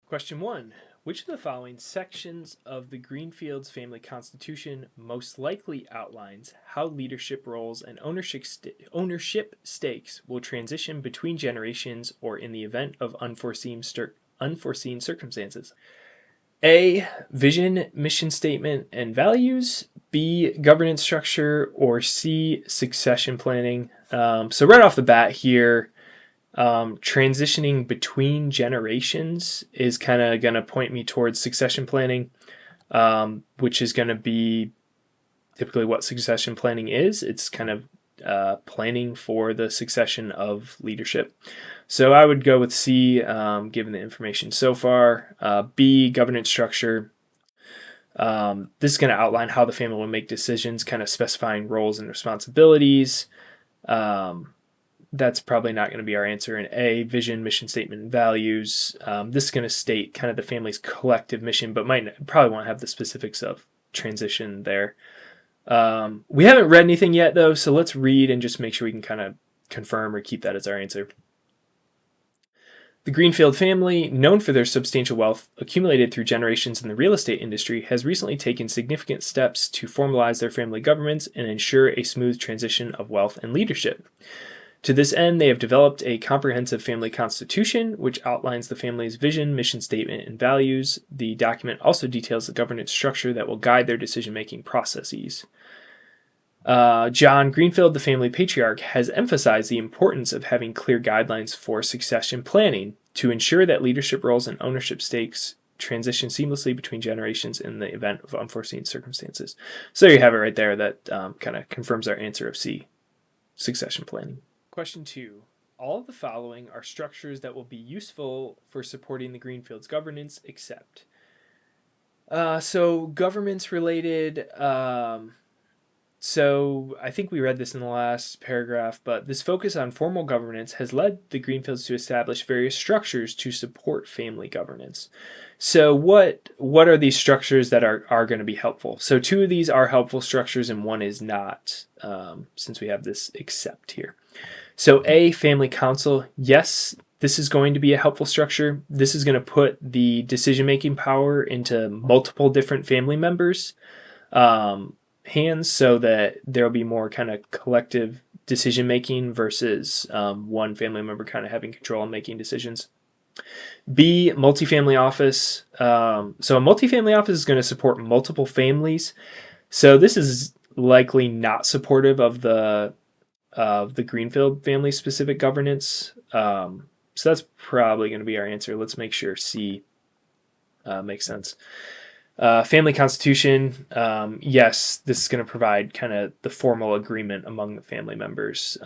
Question 1. Which of the following sections of the Greenfield's Family Constitution most likely outlines how leadership roles and ownership stakes will transition between generations or in the event of unforeseen circumstances? A. Vision, mission statement, and values. B. Governance structure. Or C. Succession planning. So right off the bat here, transitioning between generations is kind of going to point me towards succession planning, which is going to be typically what succession planning is. It's kind of planning for the succession of leadership. So I would go with C, given the information so far. B, governance structure. This is going to outline how the family will make decisions, kind of specifying roles and responsibilities. That's probably not going to be our answer. And A, vision, mission statement, and values. This is going to state kind of the family's collective mission, but probably won't have the specifics of transition there. We haven't read anything yet, though, so let's read and just make sure we can kind of confirm or keep that as our answer. The Greenfield family, known for their substantial wealth accumulated through generations in the real estate industry, has recently taken significant steps to formalize their family governments and ensure a smooth transition of wealth and leadership. To this end, they have developed a comprehensive family constitution, which outlines the family's vision, mission statement, and values. The document also details the governance structure that will guide their decision-making processes. John Greenfield, the family patriarch, has emphasized the importance of having clear guidelines for succession planning to ensure that leadership roles and ownership stakes transition seamlessly between generations in the event of unforeseen circumstances. So there you have it right there. That kind of confirms our answer of C, succession planning. Question 2. All of the following are structures that will be useful for supporting the Greenfield's governance, except. So governments related, so I think we read this in the last paragraph, but this focus on formal governance has led the Greenfields to establish various structures to support family governance. So what are these structures that are going to be helpful? So 2 of these are helpful structures and 1 is not, since we have this except here. So A, family council. Yes, this is going to be a helpful structure. This is going to put the decision-making power into multiple different family members' hands so that there'll be more kind of collective decision-making versus one family member kind of having control and making decisions. B, multifamily office. So a multifamily office is going to support multiple families. So this is likely not supportive of the Greenfield family specific governance. So that's probably going to be our answer. Let's make sure C makes sense. Family constitution. Yes, this is going to provide kind of the formal agreement among the family members.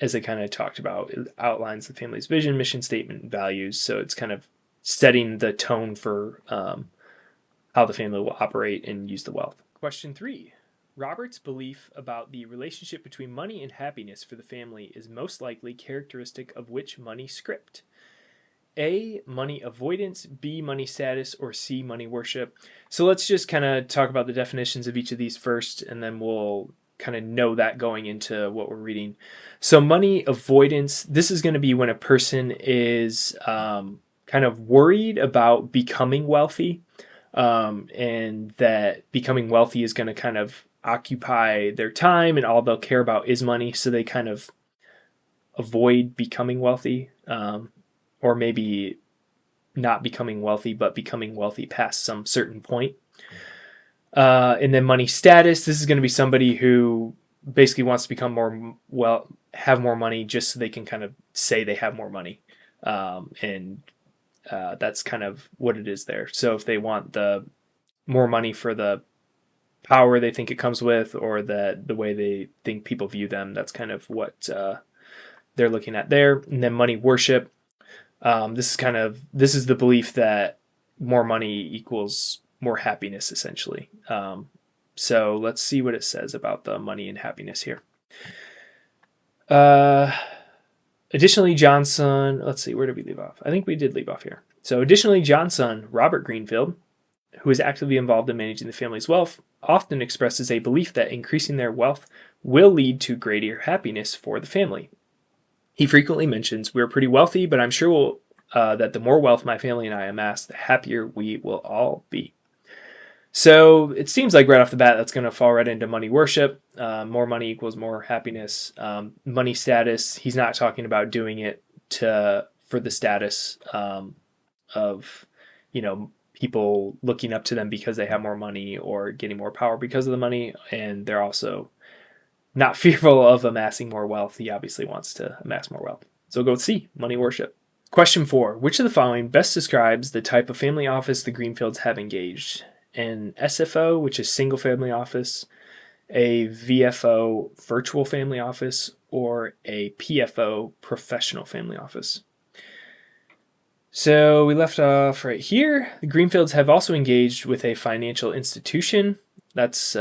As I kind of talked about, it outlines the family's vision, mission statement, and values. So it's kind of setting the tone for how the family will operate and use the wealth. Question 3. Robert's belief about the relationship between money and happiness for the family is most likely characteristic of which money script? A, money avoidance, B, money status, or C, money worship. So let's just kind of talk about the definitions of each of these first, and then we'll kind of know that going into what we're reading. So money avoidance, this is going to be when a person is kind of worried about becoming wealthy, and that becoming wealthy is going to kind of occupy their time and all they'll care about is money, so they kind of avoid becoming wealthy, or maybe not becoming wealthy but becoming wealthy past some certain point. And then money status, this is going to be somebody who basically wants to become have more money just so they can kind of say they have more money, and that's kind of what it is there. So if they want the more money for the power they think it comes with, or the way they think people view them, that's kind of what they're looking at there. And then money worship, this is the belief that more money equals more happiness, essentially. So let's see what it says about the money and happiness here. Additionally, John's son, let's see, where did we leave off? I think we did leave off here. So additionally, John's son, Robert Greenfield, who is actively involved in managing the family's wealth, often expresses a belief that increasing their wealth will lead to greater happiness for the family. He frequently mentions, "We're pretty wealthy, but I'm sure that the more wealth my family and I amass, the happier we will all be. So it seems like right off the bat, that's going to fall right into money worship. More money equals more happiness. Money status, he's not talking about doing it for the status of, people looking up to them because they have more money or getting more power because of the money. And they're also not fearful of amassing more wealth. He obviously wants to amass more wealth. So go with C, money worship. Question 4. Which of the following best describes the type of family office the Greenfields have engaged? An SFO, which is single family office, a VFO, virtual family office, or a PFO, professional family office. So we left off right here. The Greenfields have also engaged with a financial institution, that's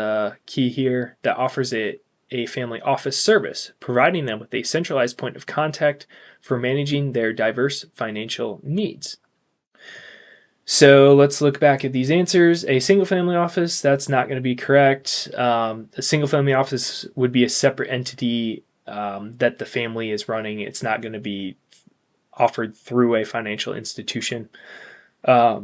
key here, that offers a family office service, providing them with a centralized point of contact for managing their diverse financial needs. So let's look back at these answers. A single family office, that's not going to be correct. A single family office would be a separate entity that the family is running. It's not going to be offered through a financial institution. A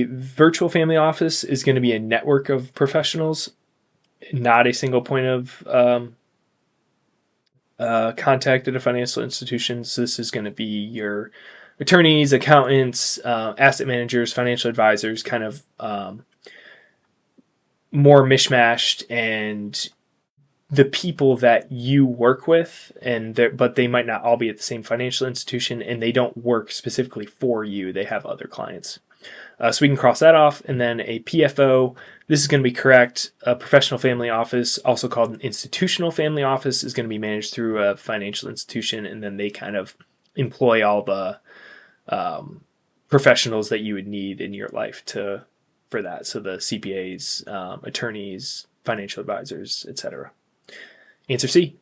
virtual family office is going to be a network of professionals, not a single point of contact at a financial institution. So this is going to be your attorneys, accountants, asset managers, financial advisors, kind of more mishmashed, and the people that you work with, but they might not all be at the same financial institution, and they don't work specifically for you. They have other clients. So we can cross that off. And then a PFO, this is going to be correct. A professional family office, also called an institutional family office, is going to be managed through a financial institution, and then they kind of employ all the professionals that you would need in your life for that. So the CPAs, attorneys, financial advisors, etc. Answer C.